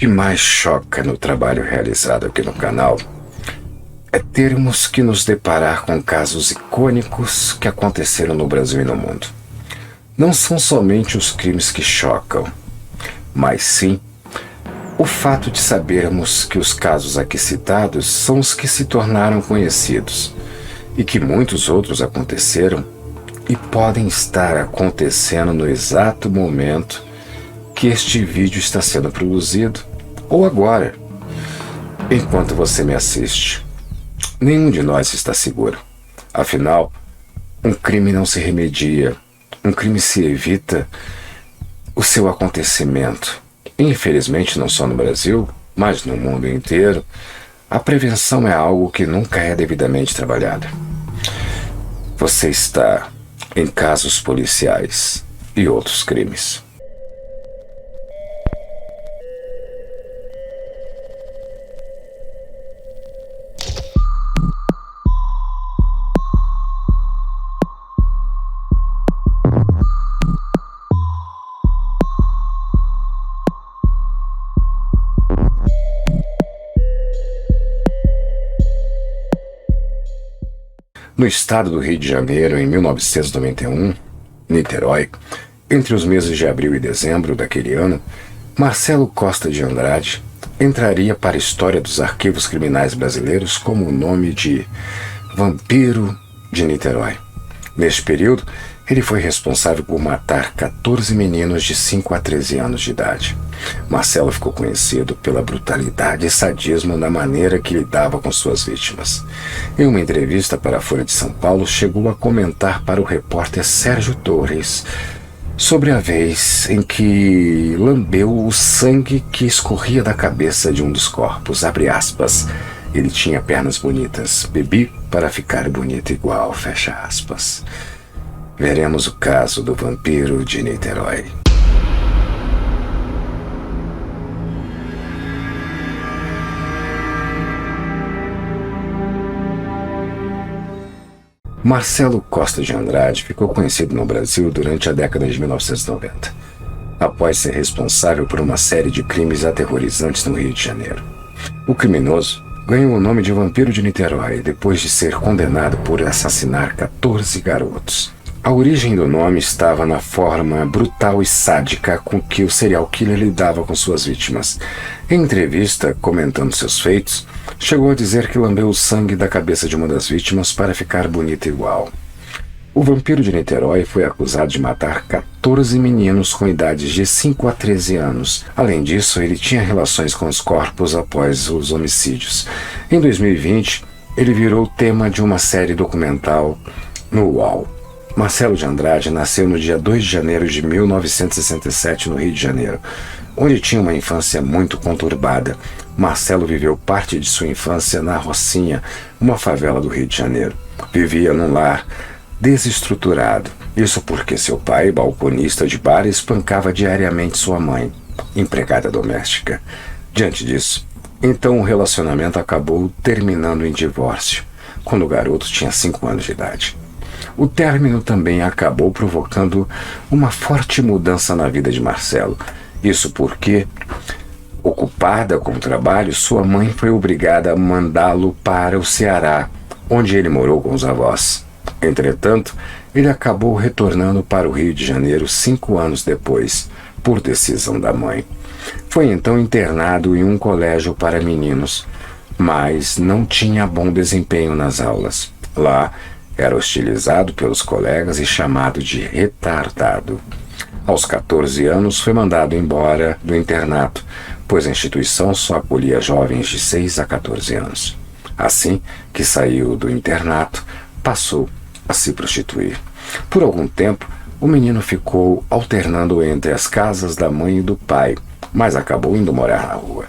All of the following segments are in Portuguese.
que mais choca no trabalho realizado aqui no canal é termos que nos deparar com casos icônicos que aconteceram no Brasil e no mundo. Não são somente os crimes que chocam, mas sim o fato de sabermos que os casos aqui citados são os que se tornaram conhecidos e que muitos outros aconteceram e podem estar acontecendo no exato momento que este vídeo está sendo produzido ou agora, enquanto você me assiste. Nenhum de nós está seguro. Afinal, um crime não se remedia, um crime se evita o seu acontecimento. Infelizmente, não só no Brasil, mas no mundo inteiro, a prevenção é algo que nunca é devidamente trabalhada. Você está em casos policiais e outros crimes. No estado do Rio de Janeiro, em 1991, Niterói, entre os meses de abril e dezembro daquele ano, Marcelo Costa de Andrade entraria para a história dos arquivos criminais brasileiros como o nome de Vampiro de Niterói. Neste período, ele foi responsável por matar 14 meninos de 5 a 13 anos de idade. Marcelo ficou conhecido pela brutalidade e sadismo na maneira que lidava com suas vítimas. Em uma entrevista para a Folha de São Paulo, chegou a comentar para o repórter Sérgio Torres sobre a vez em que lambeu o sangue que escorria da cabeça de um dos corpos. Abre aspas. Ele tinha pernas bonitas. Bebi para ficar bonito igual. Fecha aspas. Veremos o caso do Vampiro de Niterói. Marcelo Costa de Andrade ficou conhecido no Brasil durante a década de 1990, após ser responsável por uma série de crimes aterrorizantes no Rio de Janeiro. O criminoso ganhou o nome de Vampiro de Niterói depois de ser condenado por assassinar 14 garotos. A origem do nome estava na forma brutal e sádica com que o serial killer lidava com suas vítimas. Em entrevista, comentando seus feitos, chegou a dizer que lambeu o sangue da cabeça de uma das vítimas para ficar bonita igual. O Vampiro de Niterói foi acusado de matar 14 meninos com idades de 5 a 13 anos. Além disso, ele tinha relações com os corpos após os homicídios. Em 2020, ele virou tema de uma série documental no UOL. Marcelo de Andrade nasceu no dia 2 de janeiro de 1967 no Rio de Janeiro, onde tinha uma infância muito conturbada. Marcelo viveu parte de sua infância na Rocinha, uma favela do Rio de Janeiro. Vivia num lar desestruturado. Isso porque seu pai, balconista de bar, espancava diariamente sua mãe, empregada doméstica. Diante disso, então o relacionamento acabou terminando em divórcio, quando o garoto tinha 5 anos de idade. O término também acabou provocando uma forte mudança na vida de Marcelo. Isso porque, ocupada com o trabalho, sua mãe foi obrigada a mandá-lo para o Ceará, onde ele morou com os avós. Entretanto, ele acabou retornando para o Rio de Janeiro 5 anos depois, por decisão da mãe. Foi então internado em um colégio para meninos, mas não tinha bom desempenho nas aulas. Lá, era hostilizado pelos colegas e chamado de retardado. Aos 14 anos, foi mandado embora do internato, pois a instituição só acolhia jovens de 6 a 14 anos. Assim que saiu do internato, passou a se prostituir. Por algum tempo, o menino ficou alternando entre as casas da mãe e do pai, mas acabou indo morar na rua.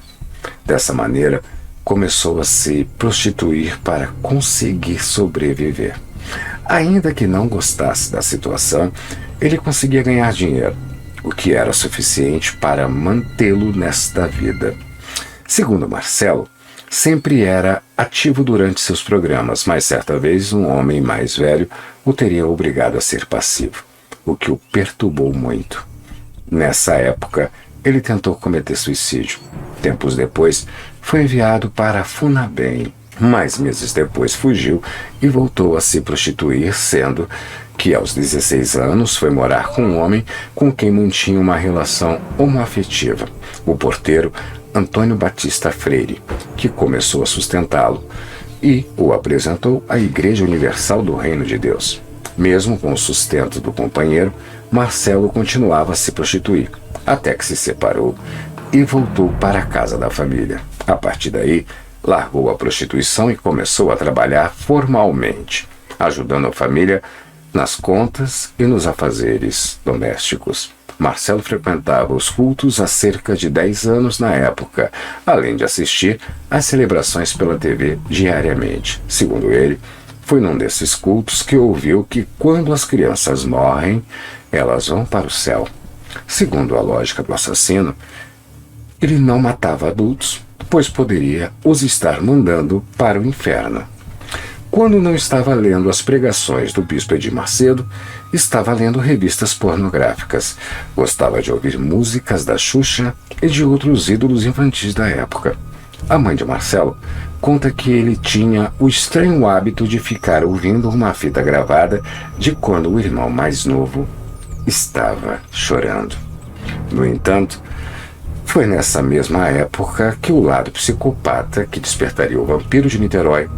Dessa maneira, começou a se prostituir para conseguir sobreviver. Ainda que não gostasse da situação, ele conseguia ganhar dinheiro, o que era suficiente para mantê-lo nesta vida. Segundo Marcelo, sempre era ativo durante seus programas, mas certa vez um homem mais velho o teria obrigado a ser passivo, o que o perturbou muito. Nessa época, ele tentou cometer suicídio. Tempos depois, foi enviado para Funabem, mas meses depois fugiu e voltou a se prostituir, sendo que aos 16 anos foi morar com um homem com quem mantinha uma relação homoafetiva, o porteiro Antônio Batista Freire, que começou a sustentá-lo e o apresentou à Igreja Universal do Reino de Deus. Mesmo com o sustento do companheiro, Marcelo continuava a se prostituir, até que se separou e voltou para a casa da família. A partir daí, largou a prostituição e começou a trabalhar formalmente, ajudando a família nas contas e nos afazeres domésticos. Marcelo frequentava os cultos há cerca de 10 anos na época, além de assistir às celebrações pela TV diariamente. Segundo ele, foi num desses cultos que ouviu que quando as crianças morrem, elas vão para o céu. Segundo a lógica do assassino, ele não matava adultos, pois poderia os estar mandando para o inferno. Quando não estava lendo as pregações do bispo Edir Macedo, estava lendo revistas pornográficas. Gostava de ouvir músicas da Xuxa e de outros ídolos infantis da época. A mãe de Marcelo conta que ele tinha o estranho hábito de ficar ouvindo uma fita gravada de quando o irmão mais novo estava chorando. No entanto, foi nessa mesma época que o lado psicopata que despertaria o vampiro de Niterói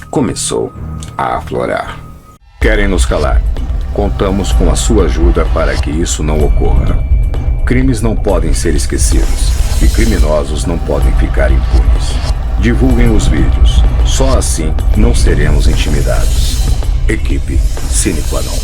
começou a aflorar. Querem nos calar? Contamos com a sua ajuda para que isso não ocorra. Crimes não podem ser esquecidos e criminosos não podem ficar impunes. Divulguem os vídeos, só assim não seremos intimidados. Equipe Sine Qua Non.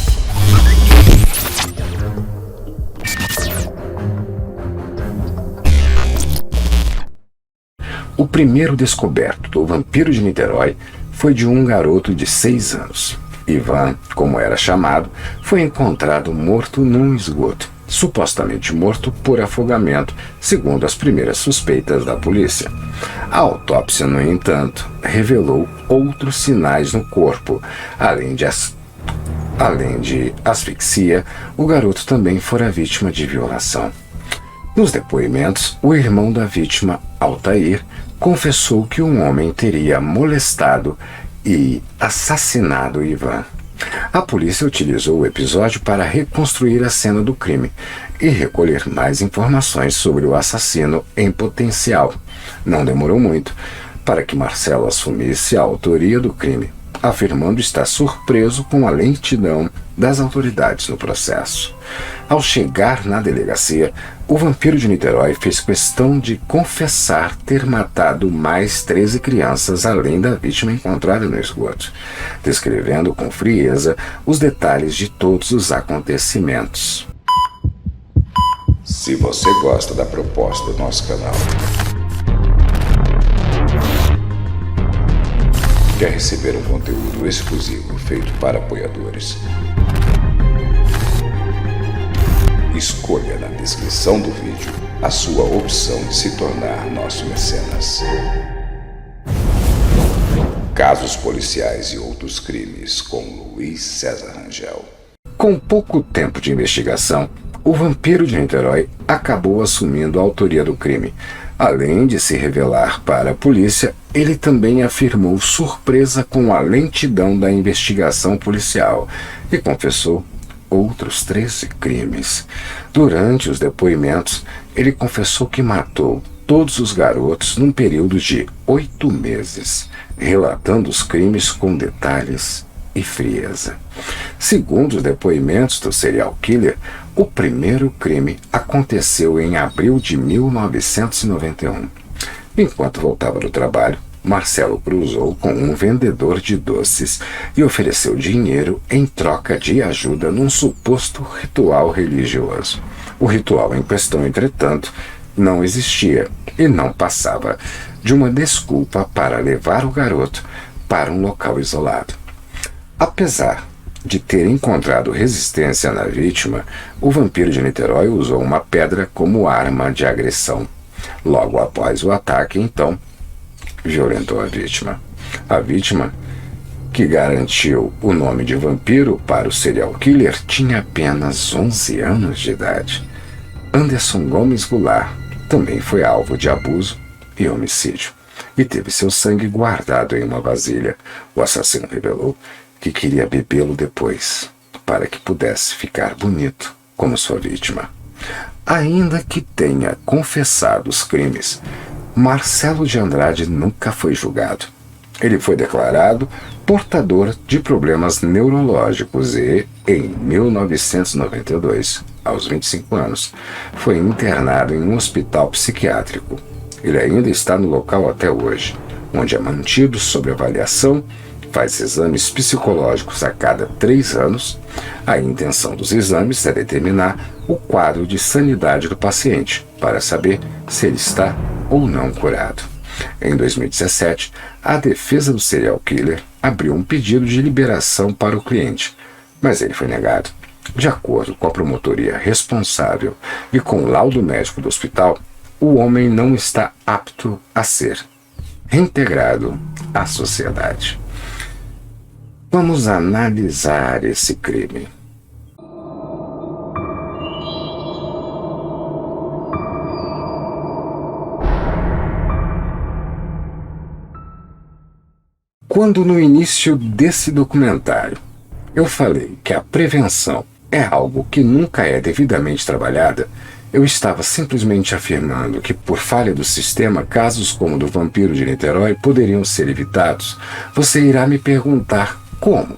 O primeiro descoberto do vampiro de Niterói foi de um garoto de 6 anos. Ivan, como era chamado, foi encontrado morto num esgoto, supostamente morto por afogamento, segundo as primeiras suspeitas da polícia. A autópsia, no entanto, revelou outros sinais no corpo. Além de asfixia, o garoto também fora vítima de violação. Nos depoimentos, o irmão da vítima, Altair, confessou que um homem teria molestado e assassinado Ivan. A polícia utilizou o episódio para reconstruir a cena do crime e recolher mais informações sobre o assassino em potencial. Não demorou muito para que Marcelo assumisse a autoria do crime, afirmando estar surpreso com a lentidão das autoridades no processo. Ao chegar na delegacia, o vampiro de Niterói fez questão de confessar ter matado mais 13 crianças além da vítima encontrada no esgoto, descrevendo com frieza os detalhes de todos os acontecimentos. Se você gosta da proposta do nosso canal, quer receber um conteúdo exclusivo feito para apoiadores, escolha na descrição do vídeo a sua opção de se tornar nosso mecenas. Casos policiais e outros crimes com Luiz César Rangel. Com pouco tempo de investigação, o vampiro de Niterói acabou assumindo a autoria do crime. Além de se revelar para a polícia, ele também afirmou surpresa com a lentidão da investigação policial e confessou outros 13 crimes. Durante os depoimentos, ele confessou que matou todos os garotos num período de 8 meses, relatando os crimes com detalhes e frieza. Segundo os depoimentos do serial killer, o primeiro crime aconteceu em abril de 1991. Enquanto voltava do trabalho, Marcelo cruzou com um vendedor de doces e ofereceu dinheiro em troca de ajuda num suposto ritual religioso. O ritual em questão, entretanto, não existia e não passava de uma desculpa para levar o garoto para um local isolado. Apesar de ter encontrado resistência na vítima, o vampiro de Niterói usou uma pedra como arma de agressão. Logo após o ataque, então, violentou a vítima. A vítima, que garantiu o nome de vampiro para o serial killer, tinha apenas 11 anos de idade. Anderson Gomes Goulart, também foi alvo de abuso e homicídio, e teve seu sangue guardado em uma vasilha. O assassino revelou que queria bebê-lo depois, para que pudesse ficar bonito como sua vítima. Ainda que tenha confessado os crimes, Marcelo de Andrade nunca foi julgado. Ele foi declarado portador de problemas neurológicos e, em 1992, aos 25 anos, foi internado em um hospital psiquiátrico. Ele ainda está no local até hoje, onde é mantido sob avaliação, faz exames psicológicos a cada 3 anos. A intenção dos exames é determinar o quadro de sanidade do paciente, para saber se ele está ou não curado. Em 2017, a defesa do serial killer abriu um pedido de liberação para o cliente, mas ele foi negado. De acordo com a promotoria responsável e com o laudo médico do hospital, o homem não está apto a ser reintegrado à sociedade. Vamos analisar esse crime. Quando no início desse documentário eu falei que a prevenção é algo que nunca é devidamente trabalhada, eu estava simplesmente afirmando que, por falha do sistema, casos como o do vampiro de Niterói poderiam ser evitados. Você irá me perguntar como?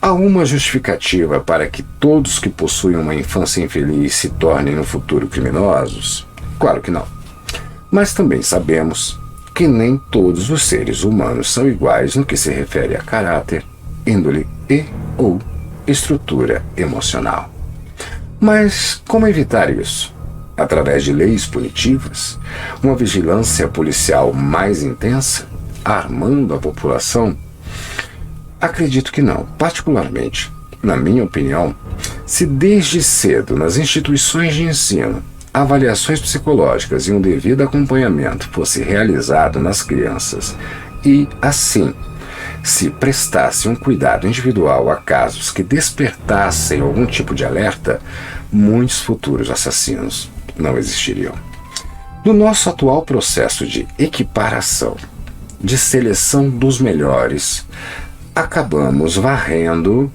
Há uma justificativa para que todos que possuem uma infância infeliz se tornem no futuro criminosos? Claro que não. Mas também sabemos que nem todos os seres humanos são iguais no que se refere a caráter, índole e ou estrutura emocional. Mas como evitar isso? Através de leis punitivas? Uma vigilância policial mais intensa? Armando a população? Acredito que não. Particularmente, na minha opinião, se desde cedo nas instituições de ensino avaliações psicológicas e um devido acompanhamento fosse realizado nas crianças e, assim, se prestasse um cuidado individual a casos que despertassem algum tipo de alerta, muitos futuros assassinos não existiriam. No nosso atual processo de equiparação, de seleção dos melhores, acabamos varrendo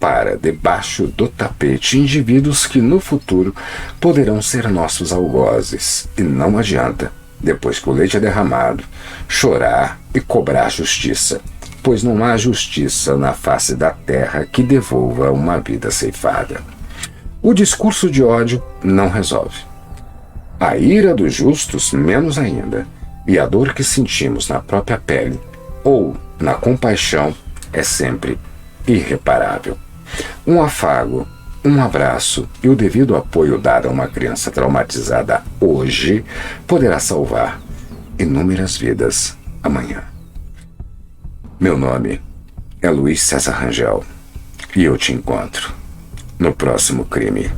para debaixo do tapete indivíduos que no futuro poderão ser nossos algozes. E não adianta, depois que o leite é derramado, chorar e cobrar justiça, pois não há justiça na face da terra que devolva uma vida ceifada. O discurso de ódio não resolve. A ira dos justos, menos ainda, e a dor que sentimos na própria pele ou na compaixão é sempre irreparável. Um afago, um abraço e o devido apoio dado a uma criança traumatizada hoje poderá salvar inúmeras vidas amanhã. Meu nome é Luiz César Rangel e eu te encontro no próximo crime.